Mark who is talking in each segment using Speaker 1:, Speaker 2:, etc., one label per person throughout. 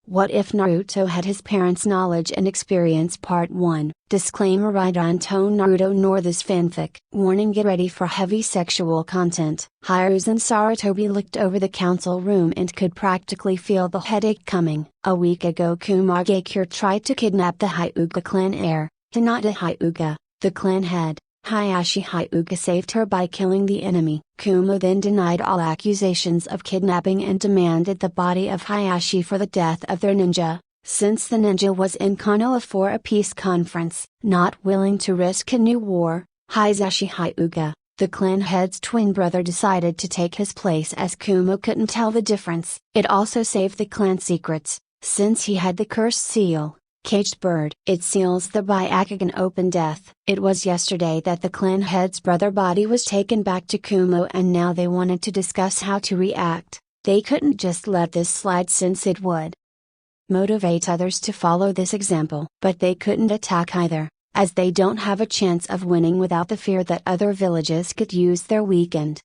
Speaker 1: What if Naruto had his parents' knowledge and experience? Part 1. Disclaimer: I don't Naruto nor this fanfic. Warning: get ready for heavy sexual content. Hiruzen Sarutobi looked over the council room and could practically feel the headache coming. A week ago Kumagakure tried to kidnap the Hyuga clan heir, Hinata Hyuga, the clan head. Hayashi Hyuga saved her by killing the enemy. Kuma then denied all accusations of kidnapping and demanded the body of Hayashi for the death of their ninja, since the ninja was in Konoha for a peace conference. Not willing to risk a new war, Hisashi Hyuga, the clan head's twin brother, decided to take his place, as Kuma couldn't tell the difference. It also saved the clan secrets, since he had the cursed seal. Caged bird. It seals the Byakugan open death. It was yesterday that the clan head's brother body was taken back to Kumo, and now they wanted to discuss how to react. They couldn't just let this slide, since it would motivate others to follow this example. But they couldn't attack either, as they don't have a chance of winning without the fear that other villages could use their weakened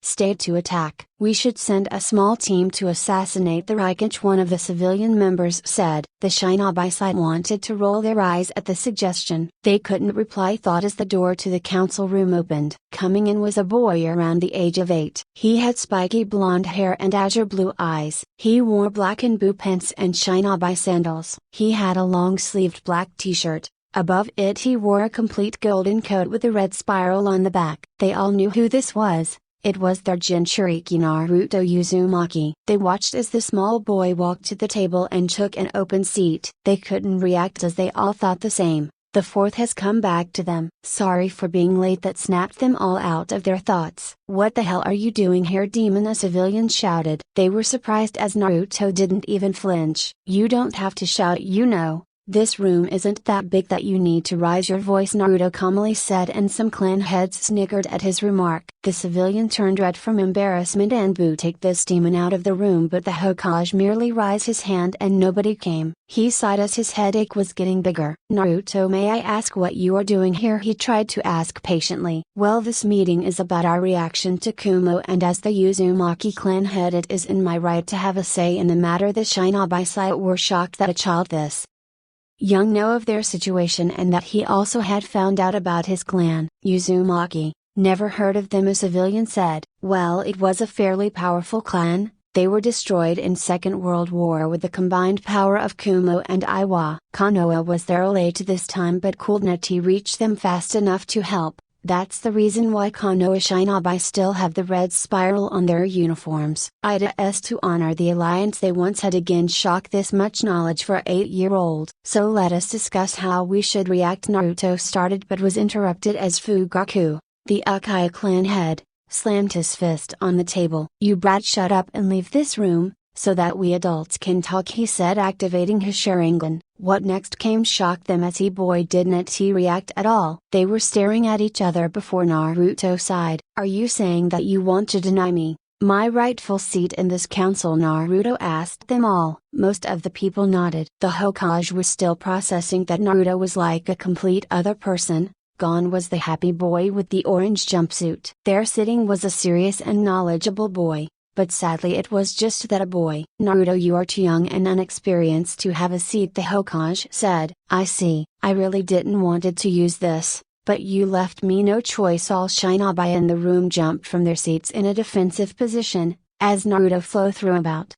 Speaker 1: state to attack. We should send a small team to assassinate the Raikage, one of the civilian members said. The Shinobi side wanted to roll their eyes at the suggestion. They couldn't reply thought as the door to the council room opened. Coming in was a boy around the age of 8. He had spiky blonde hair and azure blue eyes. He wore black and blue pants and Shinobi sandals. He had a long-sleeved black t-shirt. Above it he wore a complete golden coat with a red spiral on the back. They all knew who this was. It was their Jinchuriki Naruto Uzumaki. They watched as the small boy walked to the table and took an open seat. They couldn't react, as they all thought the same. The fourth has come back to them. Sorry for being late. That snapped them all out of their thoughts. What the hell are you doing here, demon? A civilian shouted. They were surprised as Naruto didn't even flinch. You don't have to shout, you know. This room isn't that big that you need to raise your voice, Naruto calmly said, and some clan heads snickered at his remark. The civilian turned red from embarrassment and booed, take this demon out of the room, but the Hokage merely raised his hand and nobody came. He sighed as his headache was getting bigger. Naruto, may I ask what you are doing here? He tried to ask patiently. Well, this meeting is about our reaction to Kumo, and as the Uzumaki clan head, it is in my right to have a say in the matter. The Shinobi side were shocked that a child this young know of their situation, and that he also had found out about his clan. Uzumaki, never heard of them, a civilian said. Well, it was a fairly powerful clan. They were destroyed in Second World War with the combined power of Kumo and Iwa. Konoha was their ally to this time, but could not reach them fast enough to help. That's the reason why Konoha Shinobi still have the red spiral on their uniforms. Ida to honor the alliance they once had. Again, shock, this much knowledge for 8-year-old. So let us discuss how we should react. Naruto started but was interrupted as Fugaku, the Uchiha clan head, slammed his fist on the table. You brat, shut up and leave this room, so that we adults can talk, he said, activating his Sharingan. What next came shocked them, as boy didn't react at all. They were staring at each other before Naruto sighed. Are you saying that you want to deny me my rightful seat in this council? Naruto asked them all. Most of the people nodded. The Hokage was still processing that Naruto was like a complete other person. Gone was the happy boy with the orange jumpsuit. There sitting was a serious and knowledgeable boy. But sadly it was just that, a boy. Naruto, you are too young and unexperienced to have a seat, the Hokage said. I see. I really didn't wanted to use this, but you left me no choice. All Shinobi in the room jumped from their seats in a defensive position, as Naruto flew through about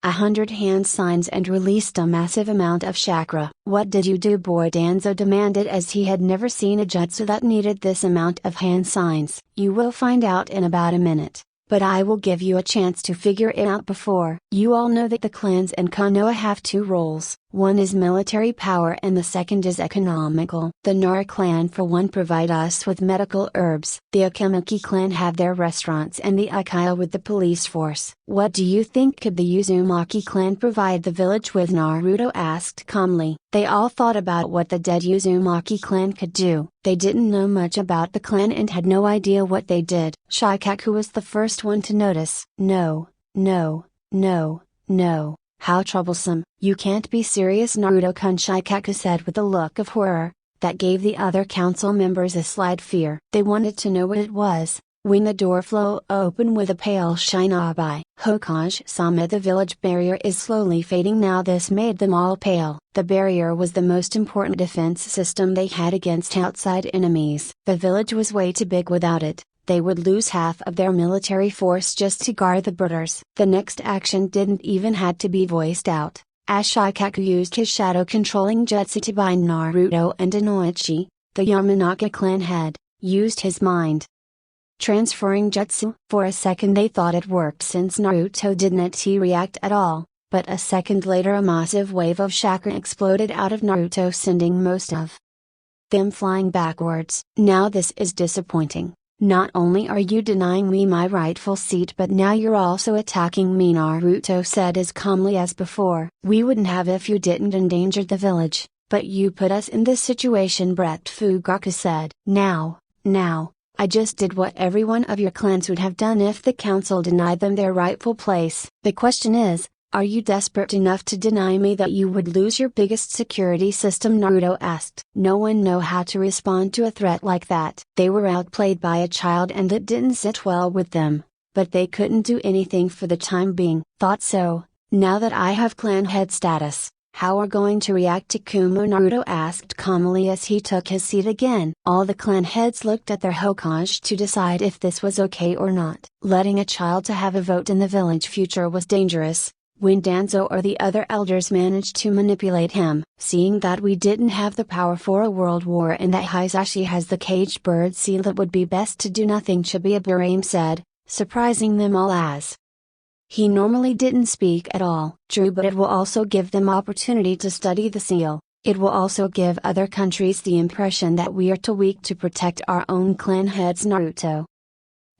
Speaker 1: 100 hand signs and released a massive amount of chakra. What did you do, boy? Danzo demanded, as he had never seen a jutsu that needed this amount of hand signs. You will find out in about a minute. But I will give you a chance to figure it out before. You all know that the clans in Konoha have 2 roles. One is military power and the second is economical. The Nara clan for one provide us with medical herbs. The Akemaki clan have their restaurants, and the Uchiha with the police force. What do you think could the Uzumaki clan provide the village with? Naruto asked calmly. They all thought about what the dead Uzumaki clan could do. They didn't know much about the clan and had no idea what they did. Shikaku was the first one to notice. No, no, no, no. How troublesome. You can't be serious, Naruto-kun, Shikaku said with a look of horror that gave the other council members a slight fear. They wanted to know what it was, When the door flew open with a pale shinobi, Hokage-sama, the village barrier is slowly fading now. This made them all pale. The barrier was the most important defense system they had against outside enemies. The village was way too big without it. They would lose half of their military force just to guard the borders. The next action didn't even had to be voiced out, as Shikaku used his shadow controlling jutsu to bind Naruto and Inoichi, the Yamanaka clan head, used his mind transferring jutsu. For a second they thought it worked since Naruto didn't react at all, but a second later a massive wave of chakra exploded out of Naruto, sending most of them flying backwards. Now this is disappointing. Not only are you denying me my rightful seat, but now you're also attacking me, Naruto said as calmly as before. We wouldn't have if you didn't endanger the village, but you put us in this situation, Brett Fugaku said. Now, I just did what every one of your clans would have done if the council denied them their rightful place. The question is, are you desperate enough to deny me that you would lose your biggest security system? Naruto asked. No one knew how to respond to a threat like that. They were outplayed by a child and it didn't sit well with them, but they couldn't do anything for the time being. Thought so. Now that I have clan head status, how are going to react to Kumo? Naruto asked calmly as he took his seat again. All the clan heads looked at their Hokage to decide if this was okay or not. Letting a child to have a vote in the village future was dangerous. When Danzo or the other elders managed to manipulate him, seeing that we didn't have the power for a world war and that Hisashi has the caged bird seal, it would be best to do nothing, Chibiuburame said, surprising them all as he normally didn't speak at all. True, but it will also give them opportunity to study the seal. It will also give other countries the impression that we are too weak to protect our own clan heads, Naruto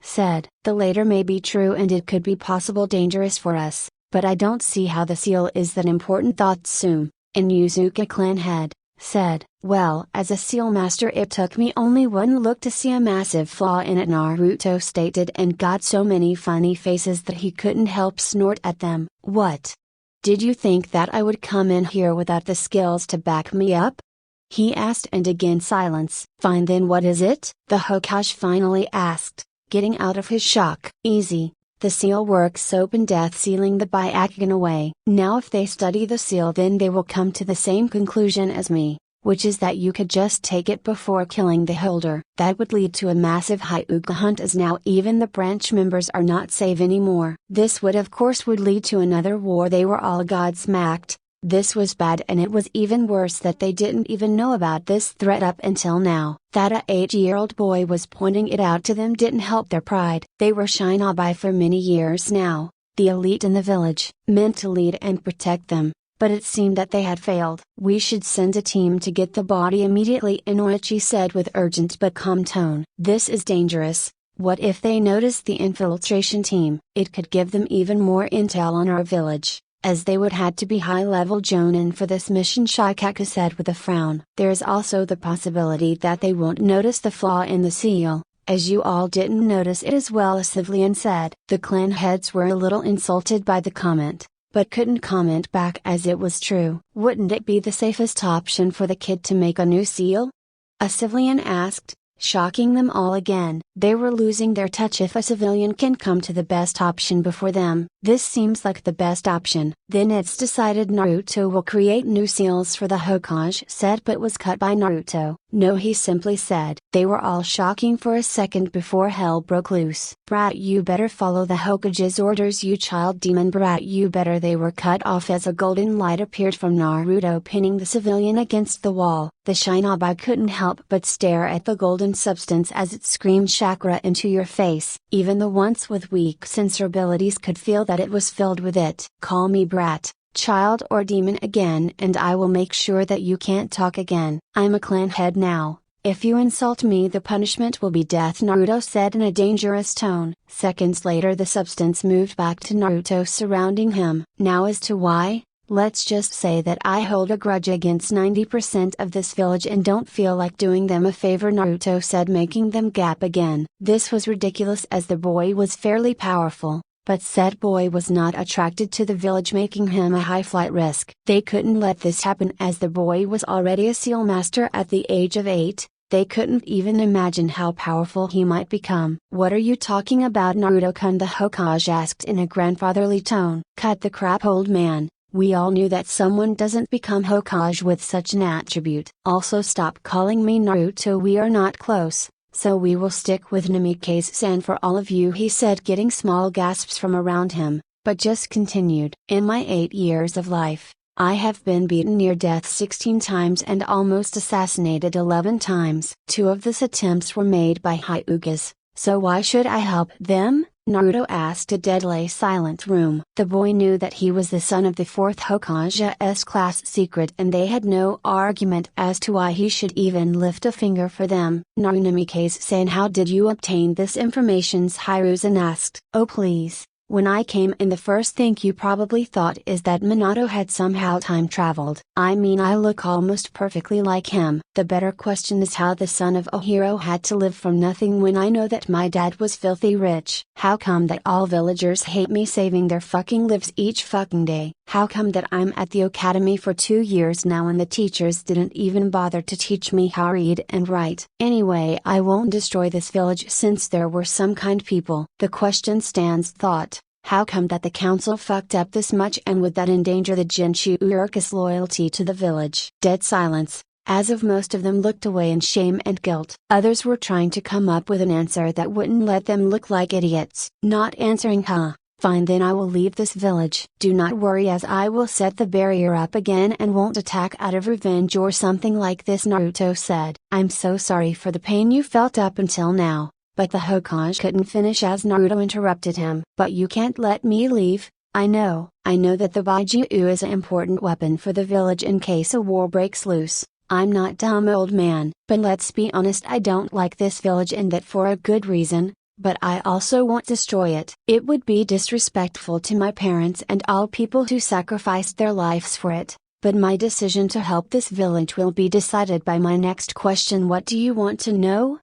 Speaker 1: said. The latter may be true and it could be possible dangerous for us, but I don't see how the seal is that important, thought Tsume, an Yuzuka clan head, said. Well, as a seal master it took me only one look to see a massive flaw in it, Naruto stated, and got so many funny faces that he couldn't help snort at them. What? Did you think that I would come in here without the skills to back me up? He asked, and again silence. Fine, then what is it? The Hokage finally asked, getting out of his shock. Easy. The seal works soap and death sealing the Byakugan away. Now if they study the seal then they will come to the same conclusion as me, which is that you could just take it before killing the holder. That would lead to a massive Hyuga hunt, as now even the branch members are not safe anymore. This would of course lead to another war. They were all godsmacked. This was bad, and it was even worse that they didn't even know about this threat up until now. That a 8-year-old boy was pointing it out to them didn't help their pride. They were shinobi for many years now, the elite in the village, meant to lead and protect them, but it seemed that they had failed. We should send a team to get the body immediately, Inoichi said with urgent but calm tone. This is dangerous. What if they notice the infiltration team? It could give them even more intel on our village, as they would had to be high-level jonin for this mission, Shikaku said with a frown. There is also the possibility that they won't notice the flaw in the seal, as you all didn't notice it as well, a civilian said. The clan heads were a little insulted by the comment, but couldn't comment back as it was true. Wouldn't it be the safest option for the kid to make a new seal? A civilian asked, shocking them all again. They were losing their touch. If a civilian can come to the best option before them, this seems like the best option. Then it's decided Naruto will create new seals for the Hokage said, but was cut by Naruto. No, he simply said. They were all shocking for a second before hell broke loose. Brat, you better follow the Hokage's orders, you child demon. Brat, you better. They were cut off as a golden light appeared from Naruto, pinning the civilian against the wall. The shinobi couldn't help but stare at the golden substance as it screamed chakra into your face. Even the ones with weak sensor abilities could feel that it was filled with it. Call me brat, child or demon again and I will make sure that you can't talk again. I'm a clan head now. If you insult me the punishment will be death, Naruto said in a dangerous tone. Seconds later the substance moved back to Naruto, surrounding him. Now as to why? Let's just say that I hold a grudge against 90% of this village and don't feel like doing them a favor, Naruto said, making them gap again. This was ridiculous as the boy was fairly powerful, but said boy was not attracted to the village, making him a high flight risk. They couldn't let this happen as the boy was already a seal master at the age of 8. They couldn't even imagine how powerful he might become. "What are you talking about, Naruto-kun?" the Hokage asked in a grandfatherly tone. "Cut the crap, old man. We all knew that someone doesn't become Hokage with such an attribute. Also, stop calling me Naruto. We are not close, so we will stick with Namikaze-san for all of you," he said, getting small gasps from around him, but just continued. "In my 8 years of life, I have been beaten near death 16 times and almost assassinated 11 times. 2 of these attempts were made by Hyugas, so why should I help them?" Naruto asked. A deadly silent room. The boy knew that he was the son of the 4th Hokage's class secret, and they had no argument as to why he should even lift a finger for them. "Namikaze-san, how did you obtain this information?" Hiruzen asked. "Oh please. When I came in, the first thing you probably thought is that Minato had somehow time traveled. I mean, I look almost perfectly like him. The better question is how the son of a hero had to live from nothing when I know that my dad was filthy rich. How come that all villagers hate me saving their fucking lives each fucking day? How come that I'm at the academy for 2 years now and the teachers didn't even bother to teach me how to read and write? Anyway, I won't destroy this village since there were some kind people." The question stands thought. How come that the council fucked up this much, and would that endanger the Jinchurika's loyalty to the village? Dead silence, as if most of them looked away in shame and guilt. Others were trying to come up with an answer that wouldn't let them look like idiots. "Not answering, huh? Fine, then I will leave this village. Do not worry, as I will set the barrier up again and won't attack out of revenge or something like this," Naruto said. "I'm so sorry for the pain you felt up until now." But the Hokage couldn't finish as Naruto interrupted him. "But you can't let me leave. I know that the Baijiu is an important weapon for the village in case a war breaks loose. I'm not dumb, old man, but let's be honest, I don't like this village, and that for a good reason, but I also won't destroy it. It would be disrespectful to my parents and all people who sacrificed their lives for it. But my decision to help this village will be decided by my next question." "What do you want to know?"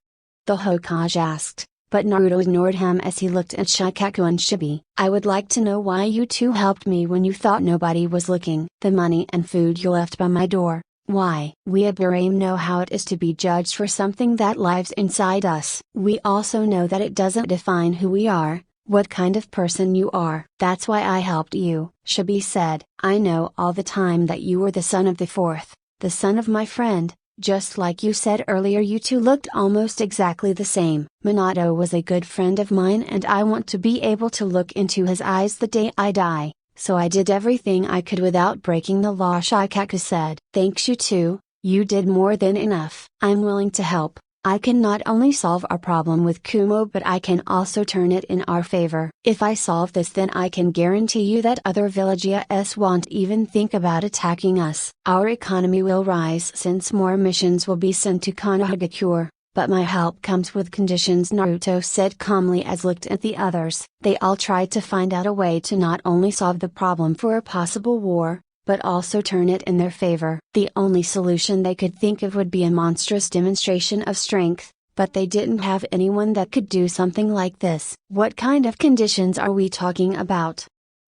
Speaker 1: the Hokage asked, but Naruto ignored him as he looked at Shikaku and Shibi. "I would like to know why you two helped me when you thought nobody was looking. The money and food you left by my door. Why? We Aburame know how it is to be judged for something that lives inside us. We also know that it doesn't define who we are, what kind of person you are. That's why I helped you," Shibi said. "I know all the time that you were the son of the 4th, the son of my friend. Just like you said earlier, you two looked almost exactly the same. Minato was a good friend of mine, and I want to be able to look into his eyes the day I die, so I did everything I could without breaking the law," Shikaku said. "Thanks, you two, you did more than enough. I'm willing to help. I can not only solve our problem with Kumo, but I can also turn it in our favor. If I solve this, then I can guarantee you that other villages won't even think about attacking us. Our economy will rise since more missions will be sent to Konohagakure. But my help comes with conditions," Naruto said calmly as looked at the others. They all tried to find out a way to not only solve the problem for a possible war, but also turn it in their favor. The only solution they could think of would be a monstrous demonstration of strength, but they didn't have anyone that could do something like this. "What kind of conditions are we talking about?"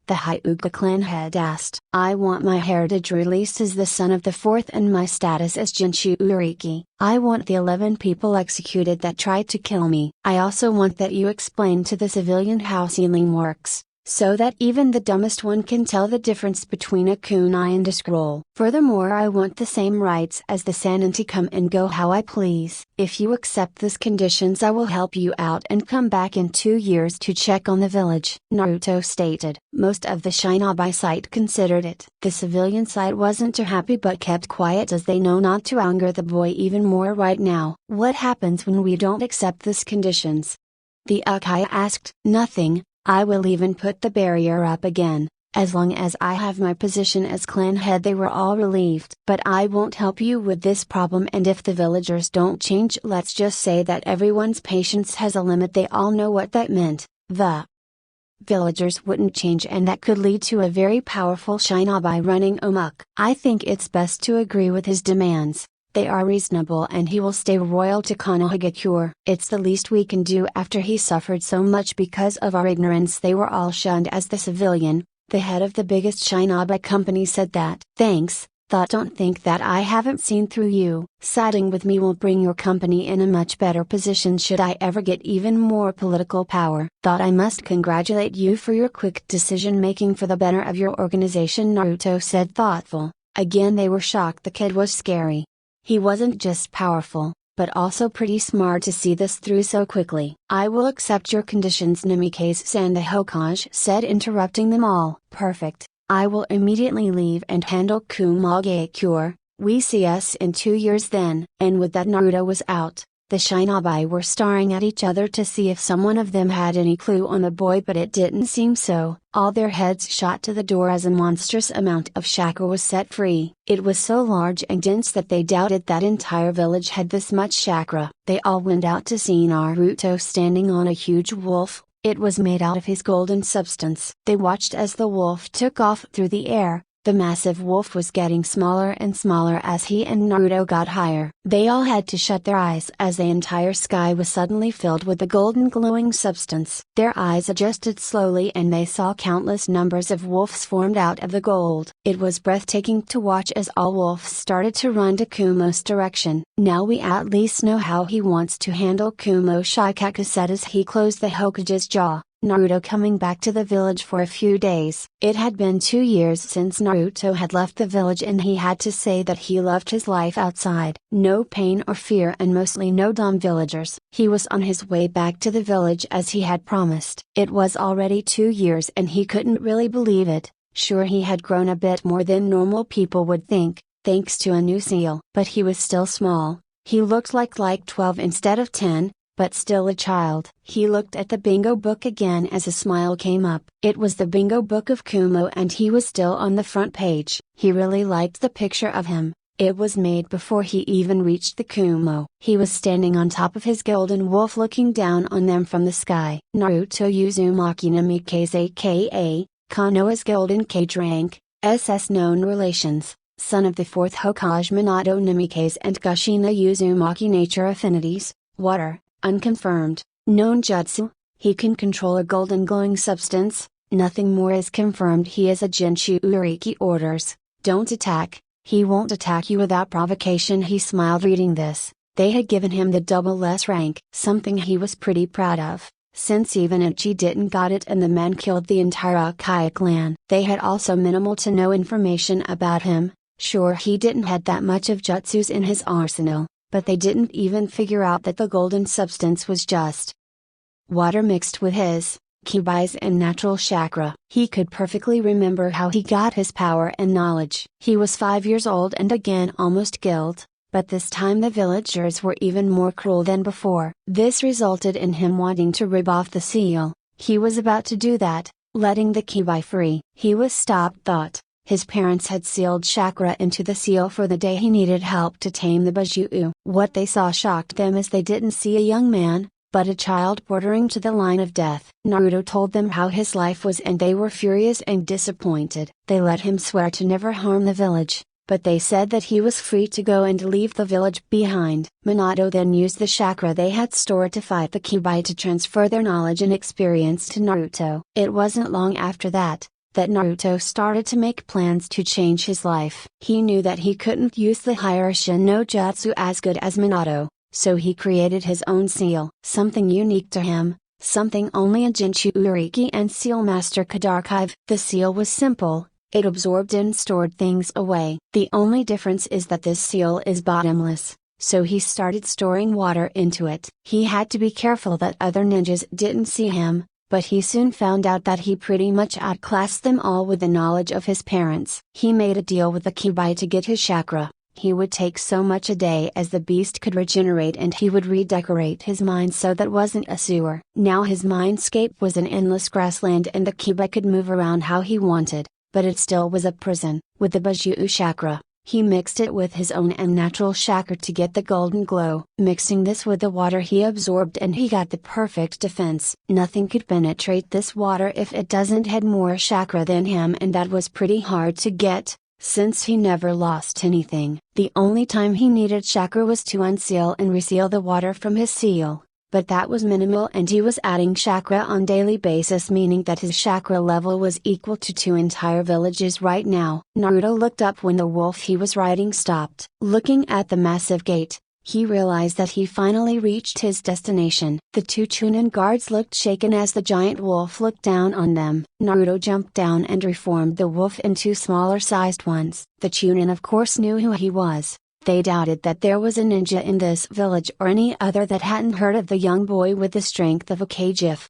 Speaker 1: the Hyuga clan head asked. "I want my heritage released as the son of the 4th and my status as Jinchuriki. I want the 11 people executed that tried to kill me. I also want that you explain to the civilian how sealing works, so that even the dumbest one can tell the difference between a kunai and a scroll. Furthermore, I want the same rights as the Sannin to come and go how I please. If you accept these conditions, I will help you out and come back in 2 years to check on the village," Naruto stated. Most of the Shinobi side considered it. The civilian side wasn't too happy but kept quiet, as they know not to anger the boy even more right now. "What happens when we don't accept these conditions?" the Uchiha asked. "Nothing. I will even put the barrier up again. As long as I have my position as clan head." They were all relieved. "But I won't help you with this problem, and if the villagers don't change, let's just say that everyone's patience has a limit." They all know what that meant. The villagers wouldn't change, and that could lead to a very powerful Shinobi running amok. "I think it's best to agree with his demands. They are reasonable, and he will stay royal to Konohagakure. It's the least we can do after he suffered so much because of our ignorance." They were all shunned as the civilian, the head of the biggest Shinobi company, said that. "Thanks, Thought don't think that I haven't seen through you. Siding with me will bring your company in a much better position should I ever get even more political power. Thought I must congratulate you for your quick decision making for the better of your organization, Naruto said thoughtful. Again they were shocked. The kid was scary. He wasn't just powerful, but also pretty smart to see this through so quickly. I will accept your conditions, Namikaze-san, the Hokage said, interrupting them all. Perfect. I will immediately leave and handle Kumagakure. We see us in 2 years then. And with that, Naruto was out. The Shinobi were staring at each other to see if someone of them had any clue on the boy, but it didn't seem so. All their heads shot to the door as a monstrous amount of chakra was set free. It was so large and dense that they doubted that entire village had this much chakra. They all went out to see Naruto standing on a huge wolf. It was made out of his golden substance. They watched as the wolf took off through the air. The massive wolf was getting smaller and smaller as he and Naruto got higher. They all had to shut their eyes as the entire sky was suddenly filled with the golden glowing substance. Their eyes adjusted slowly and they saw countless numbers of wolves formed out of the gold. It was breathtaking to watch as all wolves started to run to Kumo's direction. Now we at least know how he wants to handle Kumo, Shikaku said as he closed the Hokage's jaw. Naruto coming back to the village for a few days. It had been 2 years since Naruto had left the village and he had to say that he loved his life outside. No pain or fear and mostly no dumb villagers. He was on his way back to the village as he had promised. It was already 2 years and he couldn't really believe it. Sure, he had grown a bit more than normal people would think, thanks to a new seal. But he was still small. He looked like 12 instead of 10. But still a child. He looked at the bingo book again as a smile came up. It was the bingo book of Kumo and he was still on the front page. He really liked the picture of him. It was made before he even reached the Kumo. He was standing on top of his golden wolf looking down on them from the sky. Naruto Uzumaki Namikaze aka Konoha's golden cage rank, SS known relations, son of the 4th Hokage Minato Namikaze and Kushina Uzumaki nature affinities, water. Unconfirmed, known jutsu, he can control a golden glowing substance, nothing more is confirmed. He is a Jinshu Uriki orders, don't attack, he won't attack you without provocation. He smiled reading this. They had given him the double S rank, something he was pretty proud of, since even Ichi didn't got it and the men killed the entire Uchiha clan. They had also minimal to no information about him. Sure, he didn't had that much of jutsus in his arsenal. But they didn't even figure out that the golden substance was just water mixed with his kibais and natural chakra. He could perfectly remember how he got his power and knowledge. He was 5 years old and again almost killed, but this time the villagers were even more cruel than before. This resulted in him wanting to rip off the seal. He was about to do that, letting the kibai free. He was stopped. Thought. His parents had sealed chakra into the seal for the day he needed help to tame the Bajuu. What they saw shocked them as they didn't see a young man, but a child bordering to the line of death. Naruto told them how his life was and they were furious and disappointed. They let him swear to never harm the village, but they said that he was free to go and leave the village behind. Minato then used the chakra they had stored to fight the kibai to transfer their knowledge and experience to Naruto. It wasn't long after that Naruto started to make plans to change his life. He knew that he couldn't use the Hirashin no Jutsu as good as Minato, so he created his own seal. Something unique to him, something only a Jinshu Uriki and Seal Master could archive. The seal was simple, it absorbed and stored things away. The only difference is that this seal is bottomless, so he started storing water into it. He had to be careful that other ninjas didn't see him, but he soon found out that he pretty much outclassed them all with the knowledge of his parents. He made a deal with the kibai to get his chakra. He would take so much a day as the beast could regenerate and he would redecorate his mine so that wasn't a sewer. Now his mindscape was an endless grassland and the kibai could move around how he wanted, but it still was a prison. With the Bajuu chakra, he mixed it with his own and natural chakra to get the golden glow. Mixing this with the water he absorbed and he got the perfect defense. Nothing could penetrate this water if it doesn't had more chakra than him, and that was pretty hard to get, since he never lost anything. The only time he needed chakra was to unseal and reseal the water from his seal. but that was minimal and he was adding chakra on daily basis, meaning that his chakra level was equal to 2 entire villages right now. Naruto looked up when the wolf he was riding stopped. Looking at the massive gate, he realized that he finally reached his destination. The 2 Chunin guards looked shaken as the giant wolf looked down on them. Naruto jumped down and reformed the wolf into smaller sized ones. The Chunin of course knew who he was. They doubted that there was a ninja in this village or any other that hadn't heard of the young boy with the strength of a Kgif.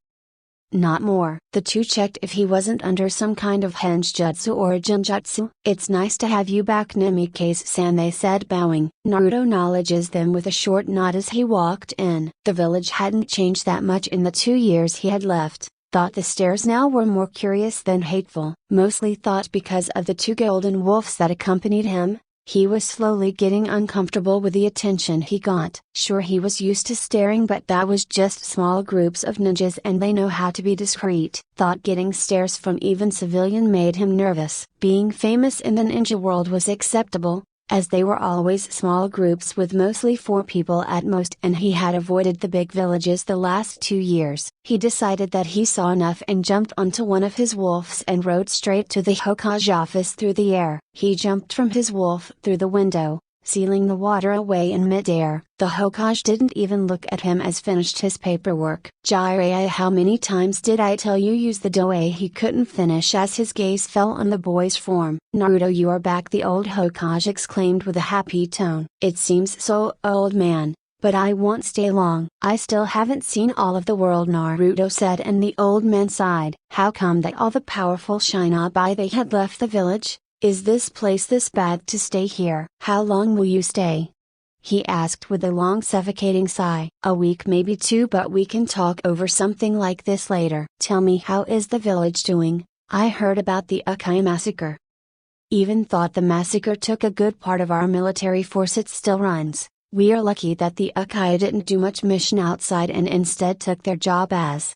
Speaker 1: Not more. The 2 checked if he wasn't under some kind of henjutsu or genjutsu. "It's nice to have you back, Namikaze-san," they said, bowing. Naruto acknowledges them with a short nod as he walked in. The village hadn't changed that much in the 2 years he had left. Thought the stairs now were more curious than hateful. Mostly thought because of the 2 golden wolves that accompanied him. He was slowly getting uncomfortable with the attention he got. Sure, he was used to staring, but that was just small groups of ninjas and they know how to be discreet. Thought getting stares from even civilian made him nervous. Being famous in the ninja world was acceptable, as they were always small groups with mostly 4 people at most, and he had avoided the big villages the last 2 years. He decided that he saw enough and jumped onto one of his wolves and rode straight to the Hokage office through the air. He jumped from his wolf through the window, sealing the water away in midair. The Hokage didn't even look at him as finished his paperwork. "Jiraiya, how many times did I tell you use the doe?" He couldn't finish as his gaze fell on the boy's form. "Naruto, you are back," the old Hokage exclaimed with a happy tone. "It seems so, old man, but I won't stay long." "I still haven't seen all of the world," Naruto said, and the old man sighed. How come that all the powerful shinobi they had left the village? Is this place this bad to stay here? "How long will you stay?" he asked with a long suffocating sigh. "A week, maybe 2, but we can talk over something like this later." "Tell me, how is the village doing? I heard about the Uchiha massacre." "Even thought the massacre took a good part of our military force. It still runs. We are lucky that the Uchiha didn't do much mission outside and instead took their job as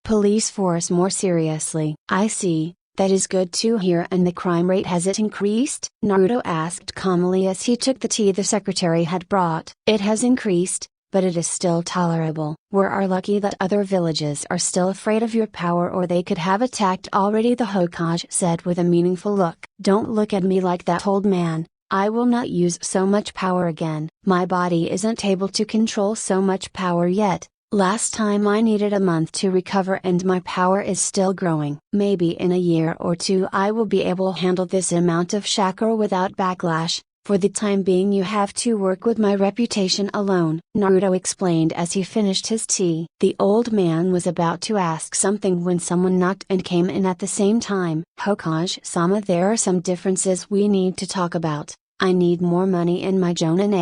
Speaker 1: police force more seriously." "I see. That is good to hear. And the crime rate, has it increased?" Naruto asked calmly as he took the tea the secretary had brought. "It has increased, but it is still tolerable. We are lucky that other villages are still afraid of your power or they could have attacked already," the Hokage said with a meaningful look. "Don't look at me like that, old man. I will not use so much power again. My body isn't able to control so much power yet. Last time I needed a month to recover and my power is still growing. Maybe in a year or 2 I will be able to handle this amount of chakra without backlash. For the time being you have to work with my reputation alone," Naruto explained as he finished his tea. The old man was about to ask something when someone knocked and came in at the same time. "Hokage-sama, there are some differences we need to talk about. I need more money in my jonin,"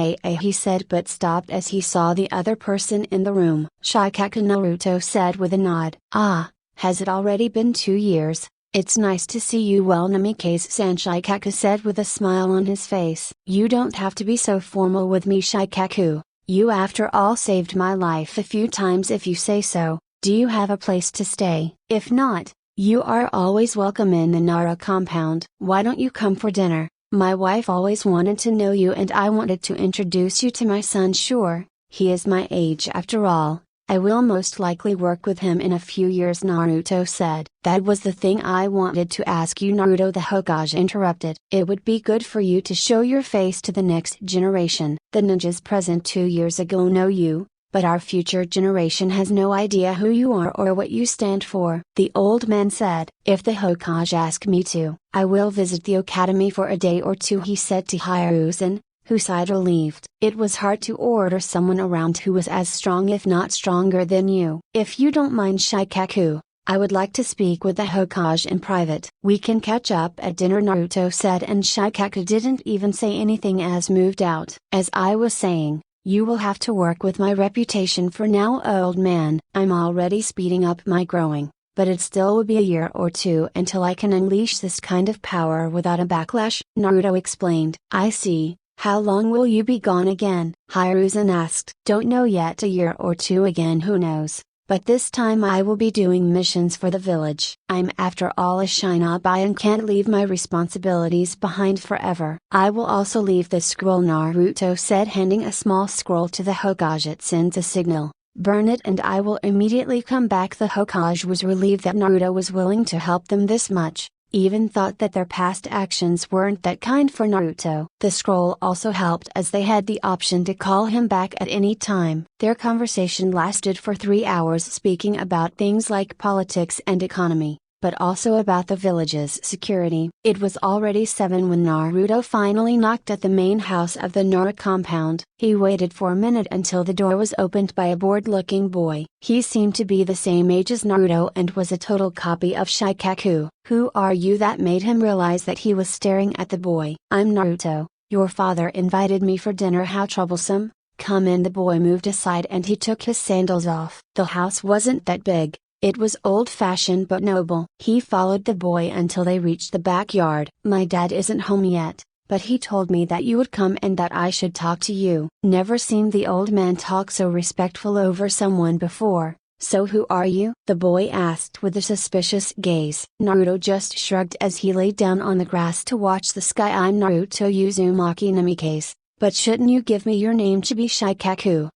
Speaker 1: he said, but stopped as he saw the other person in the room. "Shikaku," Naruto said with a nod. "Ah, has it already been 2 years? It's nice to see you well, Namikaze-san," Shikaku said with a smile on his face. "You don't have to be so formal with me, Shikaku. You after all saved my life a few times if you say so. Do you have a place to stay? If not, you are always welcome in the Nara compound. Why don't you come for dinner? My wife always wanted to know you and I wanted to introduce you to my son." "Sure, he is my age after all. I will most likely work with him in a few years," Naruto said. "That was the thing I wanted to ask you, Naruto," the Hokage interrupted. "It would be good for you to show your face to the next generation. The ninjas present 2 years ago know you, but our future generation has no idea who you are or what you stand for." The old man said. "If the Hokage asks me to, I will visit the academy for a day or 2, he said to Hiruzen, who sighed relieved. It was hard to order someone around who was as strong if not stronger than you. "If you don't mind, Shikaku, I would like to speak with the Hokage in private." "We can catch up at dinner," Naruto said, and Shikaku didn't even say anything as moved out. "As I was saying, you will have to work with my reputation for now, old man. I'm already speeding up my growing, but it still will be a year or 2 until I can unleash this kind of power without a backlash," Naruto explained. "I see. How long will you be gone again?" Hiruzen asked. "Don't know yet. A year or 2 again, who knows, but this time I will be doing missions for the village. I'm after all a shinobi and can't leave my responsibilities behind forever." "I will also leave the scroll," Naruto said, handing a small scroll to the Hokage. "It sends a signal. Burn it and I will immediately come back. The Hokage was relieved that Naruto was willing to help them this much, even thought that their past actions weren't that kind for Naruto. The scroll also helped as they had the option to call him back at any time. Their conversation lasted for 3 hours, speaking about things like politics and economy, but also about the village's security. It was already 7 when Naruto finally knocked at the main house of the Nara compound. He waited for a minute until the door was opened by a bored-looking boy. He seemed to be the same age as Naruto and was a total copy of Shikaku. "Who are you?" That made him realize that he was staring at the boy. "I'm Naruto. Your father invited me for dinner." "How troublesome. Come in." The boy moved aside and he took his sandals off. The house wasn't that big. It was old-fashioned but noble. He followed the boy until they reached the backyard. "My dad isn't home yet, but he told me that you would come and that I should talk to you." Never seen the old man talk so respectful over someone before. "So who are you?" the boy asked with a suspicious gaze. Naruto just shrugged as he lay down on the grass to watch the sky. "I'm Naruto Uzumaki Namikaze, but shouldn't you give me your name to be Shikaku?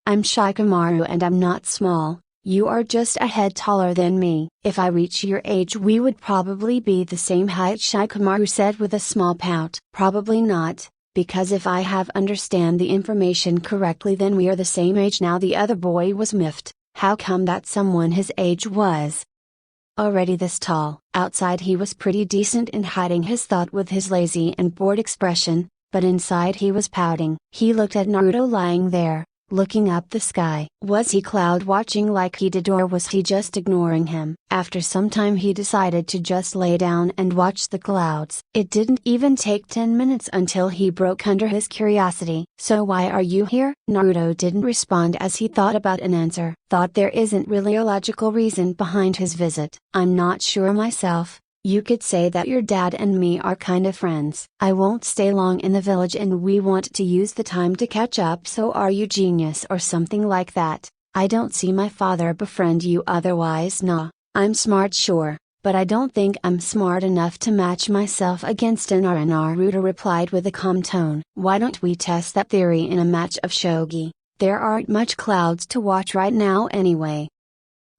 Speaker 1: I'm Shikamaru and I'm not small. You are just a head taller than me. If I reach your age we would probably be the same height," Shikamaru said with a small pout. "Probably not, because if I have understand the information correctly then we are the same age now." The other boy was miffed. How come that someone his age was already this tall? Outside he was pretty decent in hiding his thought with his lazy and bored expression, but inside he was pouting. He looked at Naruto lying there, looking up the sky. Was he cloud watching like he did, or was he just ignoring him? After some time he decided to just lay down and watch the clouds. It didn't even take 10 minutes until he broke under his curiosity. "So why are you here?" Naruto didn't respond as he thought about an answer. Thought there isn't really a logical reason behind his visit. "I'm not sure myself. You could say that your dad and me are kind of friends. I won't stay long in the village and we want to use the time to catch up." "So are you genius or something like that? I don't see my father befriend you otherwise." "Nah, I'm smart sure, but I don't think I'm smart enough to match myself against an Nara," Naruto replied with a calm tone. "Why don't we test that theory in a match of shogi? There aren't much clouds to watch right now anyway."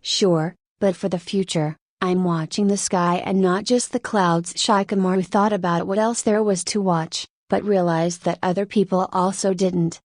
Speaker 1: "Sure, but for the future, I'm watching the sky and not just the clouds." Shikamaru thought about what else there was to watch, but realized that other people also didn't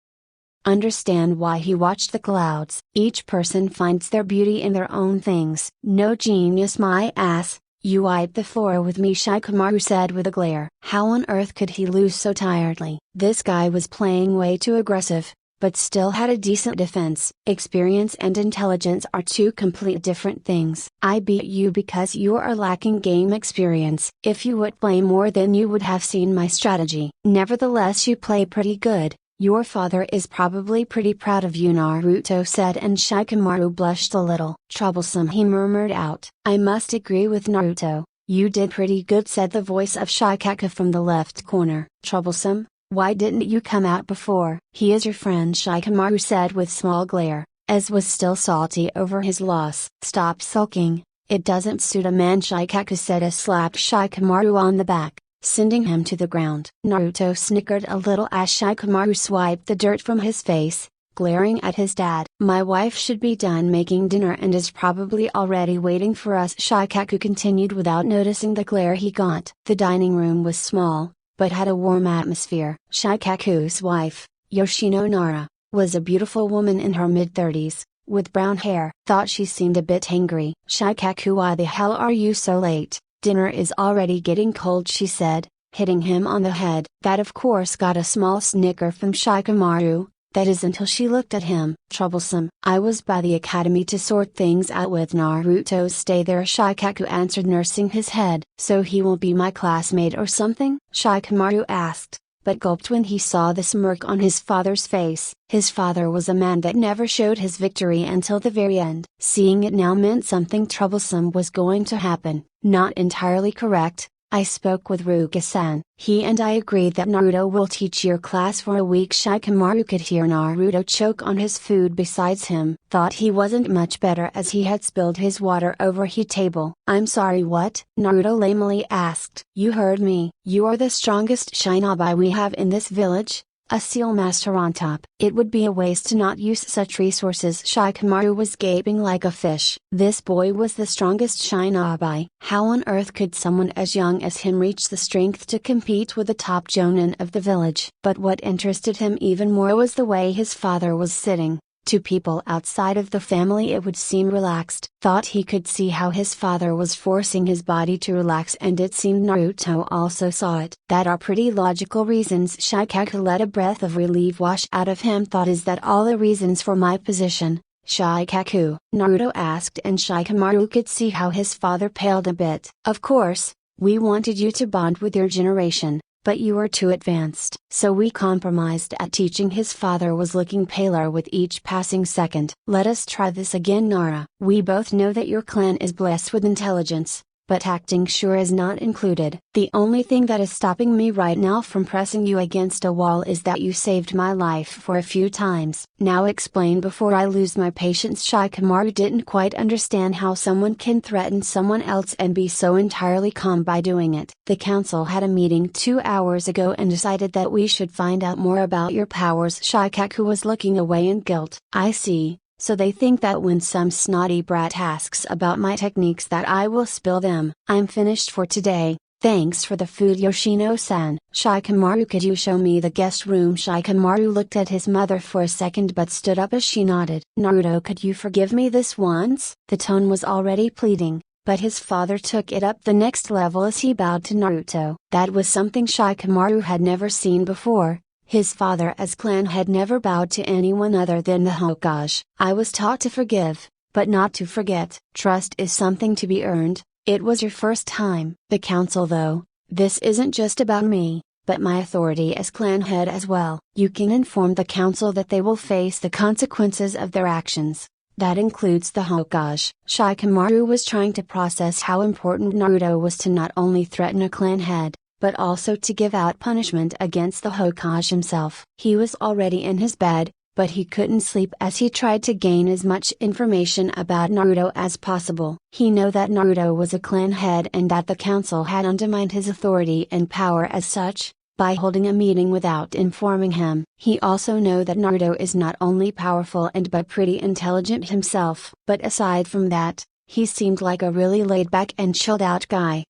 Speaker 1: understand why he watched the clouds. Each person finds their beauty in their own things. "No genius my ass, you wipe the floor with me," Shikamaru said with a glare. How on earth could he lose so tiredly? This guy was playing way too aggressive, but still had a decent defense. Experience and intelligence are two complete different things. "I beat you because you are lacking game experience. If you would play more then you would have seen my strategy." "Nevertheless you play pretty good. Your father is probably pretty proud of you," Naruto said, and Shikamaru blushed a little. "Troublesome," he murmured out. "I must agree with Naruto, you did pretty good," said the voice of Shikaku from the left corner. "Troublesome? Why didn't you come out before?" "He is your friend," Shikamaru said with small glare, as was still salty over his loss. "Stop sulking, it doesn't suit a man," Shikaku said as slapped Shikamaru on the back, sending him to the ground. Naruto snickered a little as Shikamaru swiped the dirt from his face, glaring at his dad. "My wife should be done making dinner and is probably already waiting for us," Shikaku continued without noticing the glare he got. The dining room was small, but had a warm atmosphere. Shikaku's wife, Yoshino Nara, was a beautiful woman in her mid-30s, with brown hair. Thought she seemed a bit angry. "Shikaku, why the hell are you so late? Dinner is already getting cold," she said, hitting him on the head. That of course got a small snicker from Shikamaru, that is until she looked at him. "Troublesome. I was by the academy to sort things out with Naruto." "Stay there," Shikaku answered, nursing his head. "So he won't be my classmate or something?" Shikamaru asked, but gulped when he saw the smirk on his father's face. His father was a man that never showed his victory until the very end. Seeing it now meant something troublesome was going to happen. "Not entirely correct. I spoke with Ruka-san. He and I agreed that Naruto will teach your class for a week." Shikamaru could hear Naruto choke on his food besides him. Thought he wasn't much better as he had spilled his water over his table. "I'm sorry, what?" Naruto lamely asked. "You heard me. You are the strongest shinobi we have in this village. a seal master on top. It would be a waste to not use such resources. Shikamaru was gaping like a fish. This boy was the strongest shinobi. How on earth could someone as young as him reach the strength to compete with the top jonin of the village? But what interested him even more was the way his father was sitting. To people outside of the family it would seem relaxed. Thought he could see how his father was forcing his body to relax, and it seemed Naruto also saw it. That are pretty logical reasons. Shikaku let a breath of relief wash out of him. Thought, is that all the reasons for my position, Shikaku? Naruto asked, and Shikamaru could see how his father paled a bit. Of course, we wanted you to bond with your generation, but you were too advanced. So we compromised at teaching. His father was looking paler with each passing second. Let us try this again, Nara. We both know that your clan is blessed with intelligence, but acting sure is not included. The only thing that is stopping me right now from pressing you against a wall is that you saved my life for a few times. Now explain before I lose my patience. Shikamaru didn't quite understand how someone can threaten someone else and be so entirely calm by doing it. The council had a meeting 2 hours ago and decided that we should find out more about your powers. Shikaku was looking away in guilt. I see. So they think that when some snotty brat asks about my techniques that I will spill them. I'm finished for today. Thanks for the food, Yoshino-san. Shikamaru, could you show me the guest room? Shikamaru looked at his mother for a second but stood up as she nodded. Naruto, could you forgive me this once? The tone was already pleading, but his father took it up the next level as he bowed to Naruto. That was something Shikamaru had never seen before. His father as clan had never bowed to anyone other than the Hokage. I was taught to forgive, but not to forget. Trust is something to be earned. It was your first time. The council, though, this isn't just about me, but my authority as clan head as well. You can inform the council that they will face the consequences of their actions. That includes the Hokage. Shikamaru was trying to process how important Naruto was to not only threaten a clan head, but also to give out punishment against the Hokage himself. He was already in his bed, but he couldn't sleep as he tried to gain as much information about Naruto as possible. He knew that Naruto was a clan head and that the council had undermined his authority and power as such, by holding a meeting without informing him. He also knew that Naruto is not only powerful and but pretty intelligent himself. But aside from that, he seemed like a really laid-back and chilled-out guy.